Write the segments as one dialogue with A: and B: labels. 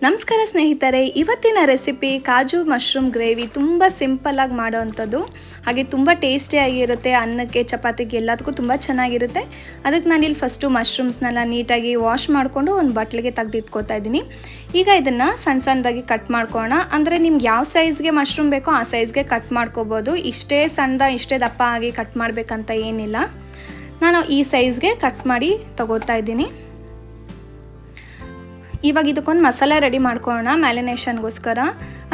A: ನಮಸ್ಕಾರ ಸ್ನೇಹಿತರೆ, ಇವತ್ತಿನ ರೆಸಿಪಿ ಕಾಜು ಮಶ್ರೂಮ್ ಗ್ರೇವಿ. ತುಂಬ ಸಿಂಪಲ್ಲಾಗಿ ಮಾಡೋವಂಥದ್ದು, ಹಾಗೆ ತುಂಬ ಟೇಸ್ಟಿಯಾಗಿರುತ್ತೆ. ಅನ್ನಕ್ಕೆ, ಚಪಾತಿಗೆ ಎಲ್ಲದಕ್ಕೂ ತುಂಬ ಚೆನ್ನಾಗಿರುತ್ತೆ. ಅದಕ್ಕೆ ನಾನಿಲ್ಲಿ ಫಸ್ಟು ಮಶ್ರೂಮ್ಸ್ನೆಲ್ಲ ನೀಟಾಗಿ ವಾಶ್ ಮಾಡಿಕೊಂಡು ಒಂದು ಬಟ್ಲಿಗೆ ತೆಗೆದಿಟ್ಕೋತಾ ಇದ್ದೀನಿ. ಈಗ ಇದನ್ನು ಸಣ್ಣ ಸಣ್ಣದಾಗಿ ಕಟ್ ಮಾಡ್ಕೊಳ್ಳೋಣ. ಅಂದರೆ ನಿಮ್ಗೆ ಯಾವ ಸೈಜ್ಗೆ ಮಶ್ರೂಮ್ ಬೇಕೋ ಆ ಸೈಜ್ಗೆ ಕಟ್ ಮಾಡ್ಕೋಬೋದು. ಇಷ್ಟೇ ಸಣ್ಣ ಇಷ್ಟೇ ದಪ್ಪ ಆಗಿ ಕಟ್ ಮಾಡಬೇಕಂತ ಏನಿಲ್ಲ. ನಾನು ಈ ಸೈಜ್ಗೆ ಕಟ್ ಮಾಡಿ ತಗೋತಾ ಇದ್ದೀನಿ. ಇವಾಗ ಇದಕ್ಕೊಂದು ಮಸಾಲೆ ರೆಡಿ ಮಾಡ್ಕೊಳ್ಳೋಣ ಮ್ಯಾರಿನೇಷನ್ಗೋಸ್ಕರ.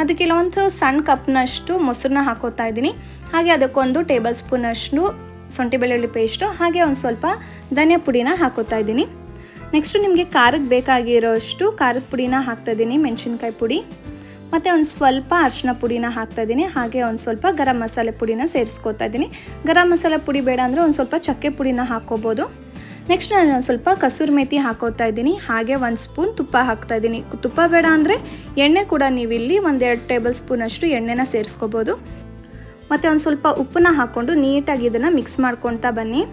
A: ಅದಕ್ಕೆ ಒಂದು ಸಣ್ಣ ಕಪ್ನಷ್ಟು ಮೊಸರನ್ನ ಹಾಕೋತಾ ಇದ್ದೀನಿ. ಹಾಗೆ ಅದಕ್ಕೊಂದು ಟೇಬಲ್ ಸ್ಪೂನಷ್ಟು ಶುಂಠಿ ಬೆಳ್ಳುಳ್ಳಿ ಪೇಸ್ಟು, ಹಾಗೆ ಒಂದು ಸ್ವಲ್ಪ ಧನಿಯಾ ಪುಡಿನ ಹಾಕೋತಾ ಇದ್ದೀನಿ. ನೆಕ್ಸ್ಟು ನಿಮಗೆ ಖಾರಕ್ಕೆ ಬೇಕಾಗಿರೋಷ್ಟು ಖಾರದ ಪುಡಿನ ಹಾಕ್ತಾಯಿದ್ದೀನಿ, ಮೆಣಸಿನ್ಕಾಯಿ ಪುಡಿ, ಮತ್ತು ಒಂದು ಸ್ವಲ್ಪ ಅರಿಶಿನ ಪುಡಿನ ಹಾಕ್ತಾಯಿದ್ದೀನಿ. ಹಾಗೆ ಒಂದು ಸ್ವಲ್ಪ ಗರಂ ಮಸಾಲೆ ಪುಡಿನ ಸೇರಿಸ್ಕೊತಾ ಇದ್ದೀನಿ. ಗರಂ ಮಸಾಲೆ ಪುಡಿ ಬೇಡ ಅಂದರೆ ಒಂದು ಸ್ವಲ್ಪ ಚಕ್ಕೆ ಪುಡಿನ ಹಾಕ್ಕೋಬೋದು. ನೆಕ್ಸ್ಟ್ ನಾನು ಒಂದು ಸ್ವಲ್ಪ ಕಸೂರಿ ಮೇಥಿ ಹಾಕೋತಾ ಇದ್ದೀನಿ. ಹಾಗೆ ಒಂದು ಸ್ಪೂನ್ ತುಪ್ಪ ಹಾಕ್ತಾ ಇದ್ದೀನಿ. ತುಪ್ಪ ಬೇಡ ಅಂದರೆ ಎಣ್ಣೆ ಕೂಡ ನೀವಿಲ್ಲಿ 1-2 ಟೇಬಲ್ ಸ್ಪೂನಷ್ಟು ಎಣ್ಣೆನ ಸೇರಿಸ್ಕೋಬೋದು. ಮತ್ತು ಒಂದು ಸ್ವಲ್ಪ ಉಪ್ಪನ್ನ ಹಾಕ್ಕೊಂಡು ನೀಟಾಗಿ ಇದನ್ನು ಮಿಕ್ಸ್ ಮಾಡ್ಕೊತಾ ಬನ್ನಿ.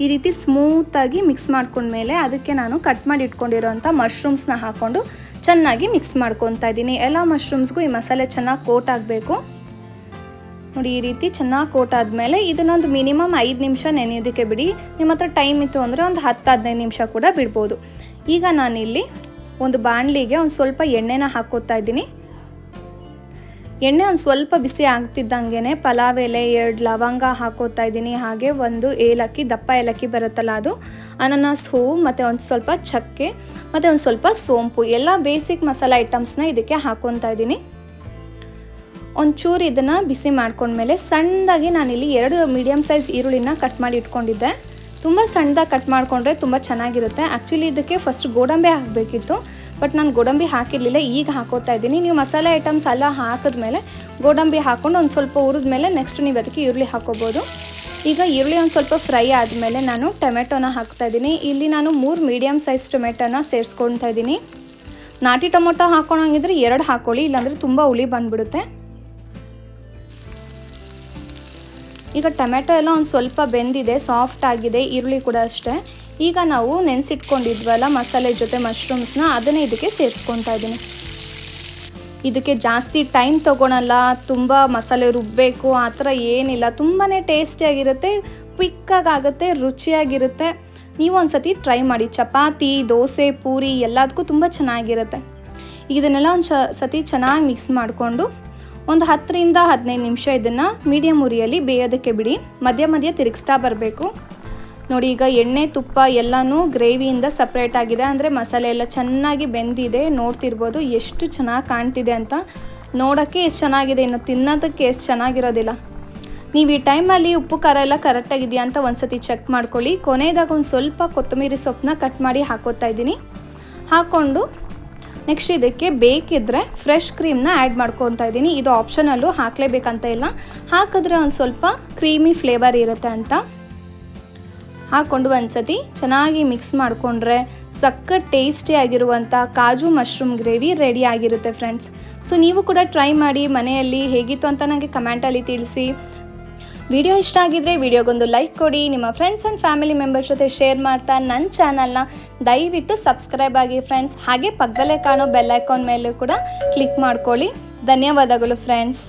A: ಈ ರೀತಿ ಸ್ಮೂತಾಗಿ ಮಿಕ್ಸ್ ಮಾಡ್ಕೊಂಡ್ಮೇಲೆ ಅದಕ್ಕೆ ನಾನು ಕಟ್ ಮಾಡಿ ಇಟ್ಕೊಂಡಿರೋಂಥ ಮಶ್ರೂಮ್ಸ್ನ ಹಾಕ್ಕೊಂಡು ಚೆನ್ನಾಗಿ ಮಿಕ್ಸ್ ಮಾಡ್ಕೊತಾ ಇದ್ದೀನಿ. ಎಲ್ಲ ಮಶ್ರೂಮ್ಸ್ಗೂ ಈ ಮಸಾಲೆ ಚೆನ್ನಾಗಿ ಕೋಟ್ ಆಗಬೇಕು. ನೋಡಿ, ಈ ರೀತಿ ಚೆನ್ನಾಗಿ ಕೋಟ್ ಆದಮೇಲೆ ಇದನ್ನೊಂದು ಮಿನಿಮಮ್ 5 ನಿಮಿಷ ನೆನೆಯೋದಕ್ಕೆ ಬಿಡಿ. ನಿಮ್ಮ ಹತ್ರ ಟೈಮ್ ಇತ್ತು ಅಂದರೆ ಒಂದು 10-15 ನಿಮಿಷ ಕೂಡ ಬಿಡ್ಬೋದು. ಈಗ ನಾನಿಲ್ಲಿ ಒಂದು ಬಾಣಲಿಗೆ ಒಂದು ಸ್ವಲ್ಪ ಎಣ್ಣೆನ ಹಾಕ್ಕೋತಾ ಇದ್ದೀನಿ. ಎಣ್ಣೆ ಒಂದು ಸ್ವಲ್ಪ ಬಿಸಿ ಆಗ್ತಿದ್ದಂಗೆ ಪಲಾವ್ ಎಲೆ, 2 ಲವಂಗ ಹಾಕೋತಾ ಇದ್ದೀನಿ. ಹಾಗೆ ಒಂದು ಏಲಕ್ಕಿ, ದಪ್ಪ ಏಲಕ್ಕಿ ಬರುತ್ತಲ್ಲ ಅದು, ಅನಾನಸ್ ಹೂವು, ಮತ್ತು ಒಂದು ಸ್ವಲ್ಪ ಚಕ್ಕೆ, ಮತ್ತು ಒಂದು ಸ್ವಲ್ಪ ಸೋಂಪು, ಎಲ್ಲ ಬೇಸಿಕ್ ಮಸಾಲೆ ಐಟಮ್ಸ್ನ ಇದಕ್ಕೆ ಹಾಕ್ಕೊತಾ ಇದ್ದೀನಿ. ಒಂಚೂರು ಇದನ್ನು ಬಿಸಿ ಮಾಡ್ಕೊಂಡ್ಮೇಲೆ ಸಣ್ಣದಾಗಿ ನಾನಿಲ್ಲಿ 2 ಮೀಡಿಯಮ್ ಸೈಜ್ ಈರುಳ್ಳಿನ ಕಟ್ ಮಾಡಿ ಇಟ್ಕೊಂಡಿದ್ದೆ. ತುಂಬ ಸಣ್ಣದಾಗಿ ಕಟ್ ಮಾಡಿಕೊಂಡ್ರೆ ತುಂಬ ಚೆನ್ನಾಗಿರುತ್ತೆ. ಆ್ಯಕ್ಚುಲಿ ಇದಕ್ಕೆ ಫಸ್ಟ್ ಗೋಡಂಬಿ ಹಾಕಬೇಕಿತ್ತು, ಬಟ್ ನಾನು ಗೋಡಂಬಿ ಹಾಕಿರಲಿಲ್ಲ. ಈಗ ಹಾಕೋತಾ ಇದ್ದೀನಿ. ನೀವು ಮಸಾಲೆ ಐಟಮ್ಸ್ ಎಲ್ಲ ಹಾಕಿದ್ಮೇಲೆ ಗೋಡಂಬಿ ಹಾಕ್ಕೊಂಡು ಒಂದು ಸ್ವಲ್ಪ ಹುರಿದ್ಮೇಲೆ ನೆಕ್ಸ್ಟ್ ನೀವು ಅದಕ್ಕೆ ಈರುಳ್ಳಿ ಹಾಕೋಬೋದು. ಈಗ ಈರುಳ್ಳಿ ಒಂದು ಸ್ವಲ್ಪ ಫ್ರೈ ಆದಮೇಲೆ ನಾನು ಟೊಮೆಟೊನ ಹಾಕ್ತಾಯಿದ್ದೀನಿ. ಇಲ್ಲಿ ನಾನು 3 ಮೀಡಿಯಮ್ ಸೈಜ್ ಟೊಮೆಟೊನ ಸೇರಿಸ್ಕೊಳ್ತಾ ಇದ್ದೀನಿ. ನಾಟಿ ಟೊಮೊಟೊ ಹಾಕ್ಕೊಳಂಗಿದ್ರೆ 2 ಹಾಕ್ಕೊಳ್ಳಿ, ಇಲ್ಲಾಂದರೆ ತುಂಬ ಹುಳಿ ಬಂದುಬಿಡುತ್ತೆ. ಈಗ ಟೊಮೆಟೊ ಎಲ್ಲ ಒಂದು ಸ್ವಲ್ಪ ಬೆಂದಿದೆ, ಸಾಫ್ಟ್ ಆಗಿದೆ, ಈರುಳ್ಳಿ ಕೂಡ ಅಷ್ಟೇ. ಈಗ ನಾವು ನೆನೆಸಿಟ್ಕೊಂಡಿದ್ವಲ್ಲ ಮಸಾಲೆ ಜೊತೆ ಮಶ್ರೂಮ್ಸ್ನ, ಅದನ್ನೇ ಇದಕ್ಕೆ ಸೇರಿಸ್ಕೊತಾ ಇದ್ದೀನಿ. ಇದಕ್ಕೆ ಜಾಸ್ತಿ ಟೈಮ್ ತೊಗೊಳಲ್ಲ, ತುಂಬ ಮಸಾಲೆ ರುಬ್ಬಬೇಕು ಆ ಥರ ಏನಿಲ್ಲ. ತುಂಬಾ ಟೇಸ್ಟಿಯಾಗಿರುತ್ತೆ, ಕ್ವಿಕ್ಕಾಗುತ್ತೆ, ರುಚಿಯಾಗಿರುತ್ತೆ. ನೀವು ಒಂದು ಸತಿ ಟ್ರೈ ಮಾಡಿ. ಚಪಾತಿ, ದೋಸೆ, ಪೂರಿ ಎಲ್ಲದಕ್ಕೂ ತುಂಬ ಚೆನ್ನಾಗಿರುತ್ತೆ. ಇದನ್ನೆಲ್ಲ ಒಂದು ಸತಿ ಚೆನ್ನಾಗಿ ಮಿಕ್ಸ್ ಮಾಡಿಕೊಂಡು ಒಂದು 10-15 ನಿಮಿಷ ಇದನ್ನು ಮೀಡಿಯಮ್ ಉರಿಯಲ್ಲಿ ಬೇಯೋದಕ್ಕೆ ಬಿಡಿ. ಮಧ್ಯ ಮಧ್ಯ ತಿರುಗಿಸ್ತಾ ಬರಬೇಕು. ನೋಡಿ, ಈಗ ಎಣ್ಣೆ ತುಪ್ಪ ಎಲ್ಲನೂ ಗ್ರೇವಿಯಿಂದ ಸಪ್ರೇಟ್ ಆಗಿದೆ. ಅಂದರೆ ಮಸಾಲೆ ಎಲ್ಲ ಚೆನ್ನಾಗಿ ಬೆಂದಿದೆ. ನೋಡ್ತಿರ್ಬೋದು ಎಷ್ಟು ಚೆನ್ನಾಗಿ ಕಾಣ್ತಿದೆ ಅಂತ. ನೋಡೋಕ್ಕೆ ಎಷ್ಟು ಚೆನ್ನಾಗಿದೆ, ಇನ್ನು ತಿನ್ನೋದಕ್ಕೆ ಎಷ್ಟು ಚೆನ್ನಾಗಿರೋದಿಲ್ಲ. ನೀವು ಈ ಟೈಮಲ್ಲಿ ಉಪ್ಪು ಖಾರ ಎಲ್ಲ ಕರೆಕ್ಟಾಗಿದೆಯಾ ಅಂತ ಒಂದು ಸತಿ ಚೆಕ್ ಮಾಡ್ಕೊಳ್ಳಿ. ಕೊನೆಯದಾಗ ಒಂದು ಸ್ವಲ್ಪ ಕೊತ್ತಂಬರಿ ಸೊಪ್ಪನ್ನ ಕಟ್ ಮಾಡಿ ಹಾಕೋತಾ ಇದ್ದೀನಿ. ಹಾಕ್ಕೊಂಡು ನೆಕ್ಸ್ಟ್ ಇದಕ್ಕೆ ಬೇಕಿದ್ದರೆ ಫ್ರೆಶ್ ಕ್ರೀಮ್ನ ಆ್ಯಡ್ ಮಾಡ್ಕೊತಾ ಇದ್ದೀನಿ. ಇದು ಆಪ್ಷನಲ್ಲು, ಹಾಕಲೇಬೇಕಂತ ಇಲ್ಲ. ಹಾಕಿದ್ರೆ ಒಂದು ಸ್ವಲ್ಪ ಕ್ರೀಮಿ ಫ್ಲೇವರ್ ಇರುತ್ತೆ ಅಂತ. ಹಾಕ್ಕೊಂಡು ಒಂದು ಸತಿ ಚೆನ್ನಾಗಿ ಮಿಕ್ಸ್ ಮಾಡಿಕೊಂಡ್ರೆ ಸಖತ್ ಟೇಸ್ಟಿಯಾಗಿರುವಂಥ ಕಾಜು ಮಶ್ರೂಮ್ ಗ್ರೇವಿ ರೆಡಿ ಆಗಿರುತ್ತೆ ಫ್ರೆಂಡ್ಸ್. ಸೊ ನೀವು ಕೂಡ ಟ್ರೈ ಮಾಡಿ ಮನೆಯಲ್ಲಿ. ಹೇಗಿತ್ತು ಅಂತ ನನಗೆ ಕಮೆಂಟಲ್ಲಿ ತಿಳಿಸಿ. ವಿಡಿಯೋ ಇಷ್ಟ ಆಗಿದ್ದರೆ ವಿಡಿಯೋಗೊಂದು ಲೈಕ್ ಕೊಡಿ. ನಿಮ್ಮ ಫ್ರೆಂಡ್ಸ್ ಆ್ಯಂಡ್ ಫ್ಯಾಮಿಲಿ ಮೆಂಬರ್ಸ್ ಜೊತೆ ಶೇರ್ ಮಾಡ್ತಾ ನನ್ನ ಚಾನಲ್ನ ದಯವಿಟ್ಟು ಸಬ್ಸ್ಕ್ರೈಬ್ ಆಗಿ ಫ್ರೆಂಡ್ಸ್. ಹಾಗೆ ಪಕ್ಕದಲ್ಲೇ ಕಾಣೋ ಬೆಲ್ ಐಕಾನ್ ಮೇಲೆ ಕೂಡ ಕ್ಲಿಕ್ ಮಾಡ್ಕೊಳ್ಳಿ. ಧನ್ಯವಾದಗಳು ಫ್ರೆಂಡ್ಸ್.